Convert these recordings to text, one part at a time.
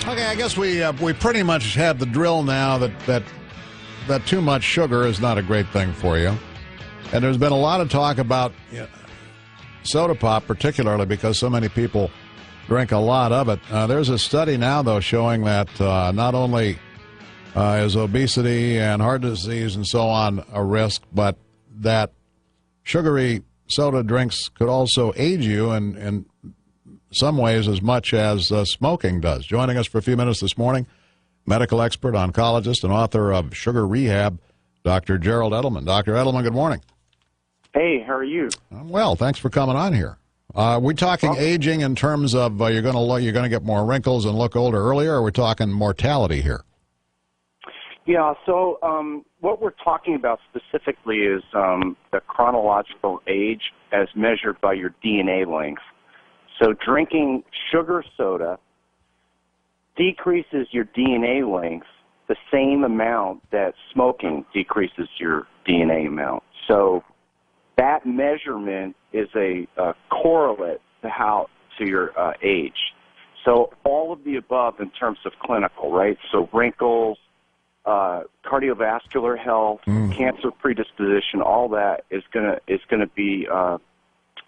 Okay, I guess we pretty much have the drill now that too much sugar is not a great thing for you. And there's been a lot of talk about soda pop, particularly because so many people drink a lot of it. There's a study now, though, showing that not only is obesity and heart disease and so on a risk, but that sugary soda drinks could also age you in some ways as much as smoking does. Joining us for a few minutes this morning, medical expert, oncologist, and author of Sugar Rehab, Dr. Gerald Edelman. Dr. Edelman, good morning. Hey, how are you? I'm well. Thanks for coming on here. We're talking aging in terms of you're going to get more wrinkles and look older earlier, or we're talking mortality here? Yeah, so what we're talking about specifically is the chronological age as measured by your DNA length. So drinking sugar soda decreases your DNA length the same amount that smoking decreases your DNA amount. So that measurement is a correlate to your age. So all of the above in terms of clinical, right? So wrinkles, cardiovascular health, cancer predisposition, all that is gonna be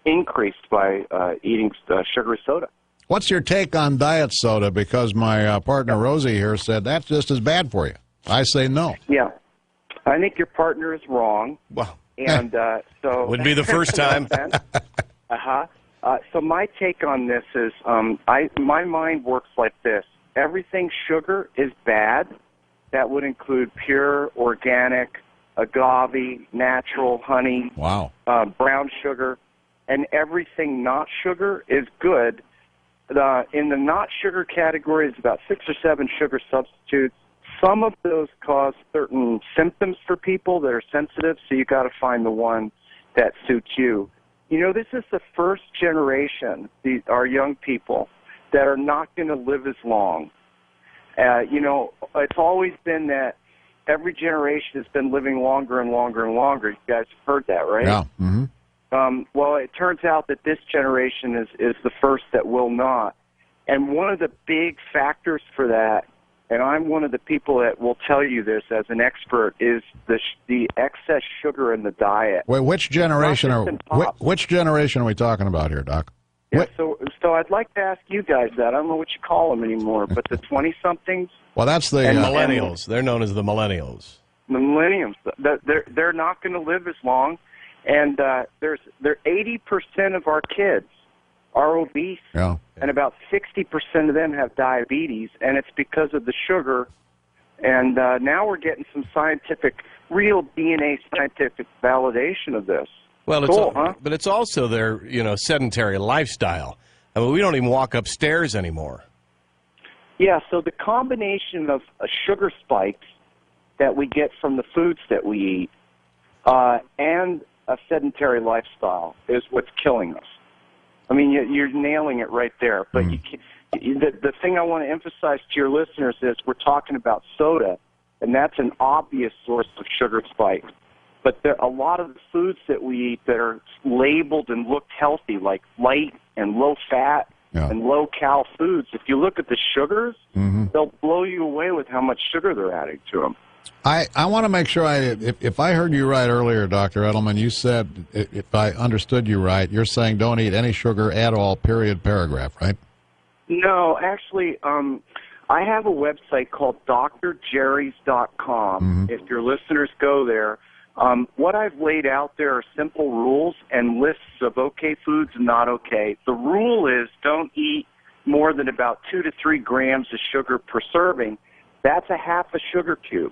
increased by eating sugary soda. What's your take on diet soda? Because my partner Rosie here said that's just as bad for you. I say no. Yeah, I think your partner is wrong. Well, and so would be the first time. So my take on this is, my mind works like this: everything sugar is bad. That would include pure, organic, agave, natural, honey, brown sugar, and everything not sugar is good. In the not sugar category is about 6 or 7 sugar substitutes. Some of those cause certain symptoms for people that are sensitive, so you got to find the one that suits you. You know, this is the first generation, our young people, that are not going to live as long. You know, it's always been that every generation has been living longer and longer and longer. You guys have heard that, right? Yeah. Mm-hmm. Well, it turns out that this generation is the first that will not. And one of the big factors for that, and I'm one of the people that will tell you this as an expert, is the excess sugar in the diet. Wait, which generation which generation are we talking about here, Doc? Yeah, so I'd like to ask you guys that. I don't know what you call them anymore, but the 20-somethings. Well, that's the millennials. They're known as the millennials. The millennials. They're not going to live as long, and 80% of our kids are obese, and about 60% of them have diabetes, and it's because of the sugar. And now we're getting some real DNA scientific validation of this. Well, cool, but it's also their sedentary lifestyle. I mean, we don't even walk upstairs anymore. Yeah, so the combination of sugar spikes that we get from the foods that we eat and a sedentary lifestyle is what's killing us. I mean, you're nailing it right there. But the thing I want to emphasize to your listeners is we're talking about soda, and that's an obvious source of sugar spikes. But a lot of the foods that we eat that are labeled and look healthy, like light and low-fat and low-cal foods, if you look at the sugars, they'll blow you away with how much sugar they're adding to them. I want to make sure if I heard you right earlier, Dr. Edelman, you said, if I understood you right, you're saying don't eat any sugar at all, period, paragraph, right? No, actually, I have a website called drjerrys.com. If your listeners go there, what I've laid out there are simple rules and lists of okay foods and not okay. The rule is don't eat more than about 2 to 3 grams of sugar per serving. That's a half a sugar cube.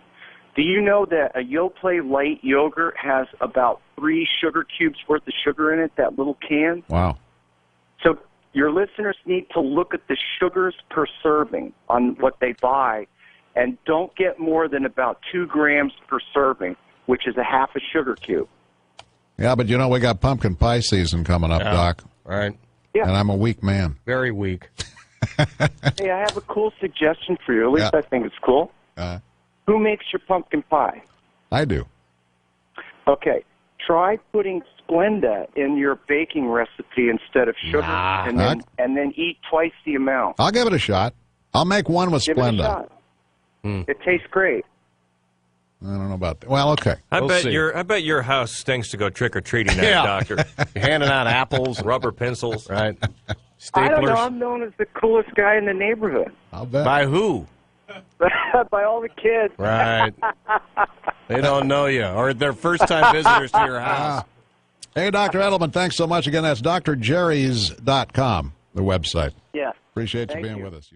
Do you know that a Yoplait light yogurt has about 3 sugar cubes worth of sugar in it, that little can? Wow. So your listeners need to look at the sugars per serving on what they buy, and don't get more than about 2 grams per serving, which is a half a sugar cube. Yeah, but we got pumpkin pie season coming up, Doc. Right. Yeah. And I'm a weak man. Very weak. Hey, I have a cool suggestion for you. At least I think it's cool. Who makes your pumpkin pie? I do. Okay. Try putting Splenda in your baking recipe instead of sugar, and then eat twice the amount. I'll give it a shot. I'll make one with Give it a Splenda. shot. It tastes great. I don't know about that. Well, okay. I We'll bet see. your house stinks to go trick or treating, Yeah. Doctor. You're handing out apples, Rubber pencils. right? I don't know. Staplers. I'm known as the coolest guy in the neighborhood I'll bet. By who? by all the kids. Right. They don't know you, or they're first-time visitors to your house. Hey, Dr. Edelman, thanks so much again. That's drjerrys.com, the website. Yeah. Appreciate you Thank being you. with us.